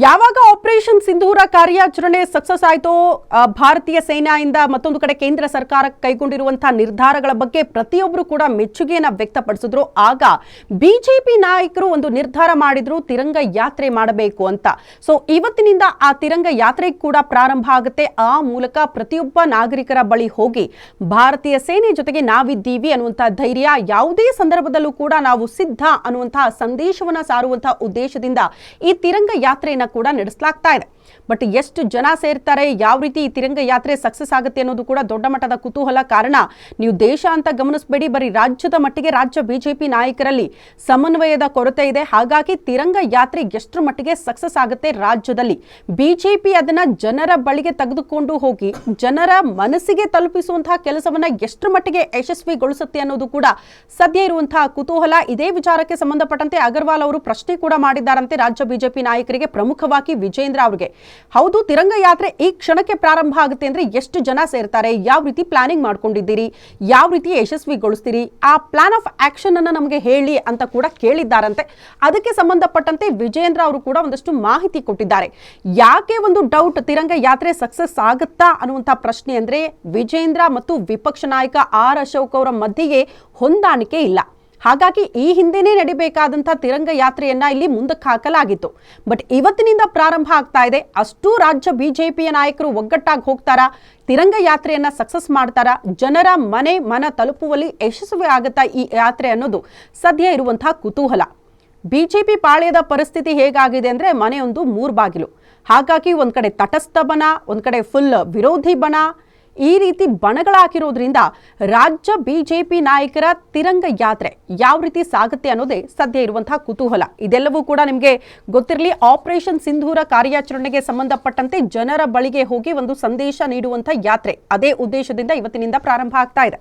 ಯಾವಾಗ ಆಪರೇಷನ್ ಸಿಂಧೂರ ಕಾರ್ಯಾಚರಣೆ ಸಕ್ಸಸ್ ಆಯಿತೋ ಭಾರತೀಯ ಸೇನೆಯಿಂದ ಮತ್ತೊಂದು ಕಡೆ ಕೇಂದ್ರ ಸರ್ಕಾರ ಕೈಗೊಂಡಿರುವಂತಹ ನಿರ್ಧಾರಗಳ ಬಗ್ಗೆ ಪ್ರತಿಯೊಬ್ಬರು ಕೂಡ ಮೆಚ್ಚುಗೆಯನ್ನು ವ್ಯಕ್ತಪಡಿಸಿದ್ರು. ಆಗ ಬಿಜೆಪಿ ನಾಯಕರು ಒಂದು ನಿರ್ಧಾರ ಮಾಡಿದ್ರು, ತಿರಂಗ ಯಾತ್ರೆ ಮಾಡಬೇಕು ಅಂತ. ಸೊ ಇವತ್ತಿನಿಂದ ಆ ತಿರಂಗ ಯಾತ್ರೆ ಕೂಡ ಪ್ರಾರಂಭ ಆಗುತ್ತೆ. ಆ ಮೂಲಕ ಪ್ರತಿಯೊಬ್ಬ ನಾಗರಿಕರ ಬಳಿ ಹೋಗಿ ಭಾರತೀಯ ಸೇನೆ ಜೊತೆಗೆ ನಾವಿದ್ದೀವಿ ಅನ್ನುವಂತಹ ಧೈರ್ಯ, ಯಾವುದೇ ಸಂದರ್ಭದಲ್ಲೂ ಕೂಡ ನಾವು ಸಿದ್ಧ ಅನ್ನುವಂತಹ ಸಂದೇಶವನ್ನ ಸಾರುವಂತಹ ಉದ್ದೇಶದಿಂದ ಈ ತಿರಂಗ ಯಾತ್ರೆಯನ್ನು ಕೂಡ ನಡೆಸಲಾಗ್ತಾ ಇದೆ. ಬಟ್ ಎಷ್ಟು ಜನ ಸೇರ್ತಾರೆ, ಯಾವ ರೀತಿ ಈ ತಿರಂಗ ಯಾತ್ರೆ ಸಕ್ಸಸ್ ಆಗುತ್ತೆ ಅನ್ನೋದು ಕೂಡ ದೊಡ್ಡ ಮಟ್ಟದ ಕುತೂಹಲ. ಕಾರಣ ನೀವು ದೇಶ ಅಂತ ಗಮನಿಸಬೇಡಿ, ಬರೀ ರಾಜ್ಯದ ಮಟ್ಟಿಗೆ ರಾಜ್ಯ ಬಿಜೆಪಿ ನಾಯಕರಲ್ಲಿ ಸಮನ್ವಯದ ಕೊರತೆ ಇದೆ. ಹಾಗಾಗಿ ತಿರಂಗ ಯಾತ್ರೆ ಎಷ್ಟರ ಮಟ್ಟಿಗೆ ಸಕ್ಸಸ್ ಆಗುತ್ತೆ ರಾಜ್ಯದಲ್ಲಿ, ಬಿಜೆಪಿ ಅದನ್ನ ಜನರ ಬಳಿಗೆ ತೆಗೆದುಕೊಂಡು ಹೋಗಿ ಜನರ ಮನಸ್ಸಿಗೆ ತಲುಪಿಸುವಂತಹ ಕೆಲಸವನ್ನ ಎಷ್ಟರ ಮಟ್ಟಿಗೆ ಯಶಸ್ವಿಗೊಳಿಸುತ್ತೆ ಅನ್ನೋದು ಕೂಡ ಸದ್ಯ ಇರುವಂತಹ ಕುತೂಹಲ. ಇದೇ ವಿಚಾರಕ್ಕೆ ಸಂಬಂಧಪಟ್ಟಂತೆ ಅಗರ್ವಾಲ್ ಅವರು ಪ್ರಶ್ನೆ ಕೂಡ ಮಾಡಿದ್ದಾರಂತೆ ರಾಜ್ಯ ಬಿಜೆಪಿ ನಾಯಕರಿಗೆ, ಪ್ರಮುಖವಾಗಿ ವಿಜೇಂದ್ರ ಅವರಿಗೆ. ಹೌದು, ತಿರಂಗ ಯಾತ್ರೆ ಈ ಕ್ಷಣಕ್ಕೆ ಪ್ರಾರಂಭ ಆಗುತ್ತೆ ಅಂದ್ರೆ ಎಷ್ಟು ಜನ ಸೇರ್ತಾರೆ, ಯಾವ ರೀತಿ ಪ್ಲಾನಿಂಗ್ ಮಾಡ್ಕೊಂಡಿದ್ದೀರಿ, ಯಾವ ರೀತಿ ಯಶಸ್ವಿಗೊಳಿಸ್ತೀರಿ, ಆ ಪ್ಲಾನ್ ಆಫ್ ಆಕ್ಷನ್ ಅನ್ನ ನಮಗೆ ಹೇಳಿ ಅಂತ ಕೂಡ ಕೇಳಿದ್ದಾರಂತೆ. ಅದಕ್ಕೆ ಸಂಬಂಧಪಟ್ಟಂತೆ ವಿಜೇಂದ್ರ ಅವರು ಕೂಡ ಒಂದಷ್ಟು ಮಾಹಿತಿ ಕೊಟ್ಟಿದ್ದಾರೆ. ಯಾಕೆ ಒಂದು ಡೌಟ್, ತಿರಂಗ ಯಾತ್ರೆ ಸಕ್ಸಸ್ ಆಗುತ್ತಾ ಅನ್ನುವಂಥ ಪ್ರಶ್ನೆ ಅಂದ್ರೆ, ವಿಜೇಂದ್ರ ಮತ್ತು ವಿಪಕ್ಷ ನಾಯಕ ಆರ್ ಅಶೋಕ್ ಅವರ ಮಧ್ಯೆಯೇ ಹೊಂದಾಣಿಕೆ ಇಲ್ಲ. ಹಾಗಾಗಿ ಈ ಹಿಂದೆನೇ ನಡಿಬೇಕಾದಂಥ ತಿರಂಗ ಯಾತ್ರೆಯನ್ನ ಇಲ್ಲಿ ಮುಂದಕ್ಕೆ ಹಾಕಲಾಗಿತ್ತು. ಬಟ್ ಇವತ್ತಿನಿಂದ ಪ್ರಾರಂಭ ಆಗ್ತಾ ಇದೆ. ಅಷ್ಟೂ ರಾಜ್ಯ ಬಿಜೆಪಿಯ ನಾಯಕರು ಒಗ್ಗಟ್ಟಾಗಿ ಹೋಗ್ತಾರಾ, ತಿರಂಗ ಯಾತ್ರೆಯನ್ನ ಸಕ್ಸಸ್ ಮಾಡ್ತಾರಾ, ಜನರ ಮನ ತಲುಪುವಲ್ಲಿ ಯಶಸ್ವಿ ಆಗುತ್ತಾ ಈ ಯಾತ್ರೆ ಅನ್ನೋದು ಸದ್ಯ ಇರುವಂತಹ ಕುತೂಹಲ. ಬಿಜೆಪಿ ಪಾಳ್ಯದ ಪರಿಸ್ಥಿತಿ ಹೇಗಾಗಿದೆ ಅಂದ್ರೆ, ಮನೆಯೊಂದು ಮೂರು ಬಾಗಿಲು. ಹಾಗಾಗಿ ಒಂದ್ ಕಡೆ ತಟಸ್ಥ ಬಣ, ಒಂದ್ ಕಡೆ ಫುಲ್ ವಿರೋಧಿ ಬಣ, ಈ ರೀತಿ ಬಣಗಳಾಗಿರೋದ್ರಿಂದ ರಾಜ್ಯ ಬಿಜೆಪಿ ನಾಯಕರ ತಿರಂಗ ಯಾತ್ರೆ ಯಾವ ರೀತಿ ಸಾಗುತ್ತೆ ಅನ್ನೋದೇ ಸದ್ಯ ಇರುವಂತಹ ಕುತೂಹಲ. ಇದೆಲ್ಲವೂ ಕೂಡ ನಿಮಗೆ ಗೊತ್ತಿರಲಿ, ಆಪರೇಷನ್ ಸಿಂಧೂರ ಕಾರ್ಯಾಚರಣೆಗೆ ಸಂಬಂಧಪಟ್ಟಂತೆ ಜನರ ಬಳಿಗೆ ಹೋಗಿ ಒಂದು ಸಂದೇಶ ನೀಡುವಂತಹ ಯಾತ್ರೆ, ಅದೇ ಉದ್ದೇಶದಿಂದ ಇವತ್ತಿನಿಂದ ಪ್ರಾರಂಭ ಆಗ್ತಾ ಇದೆ.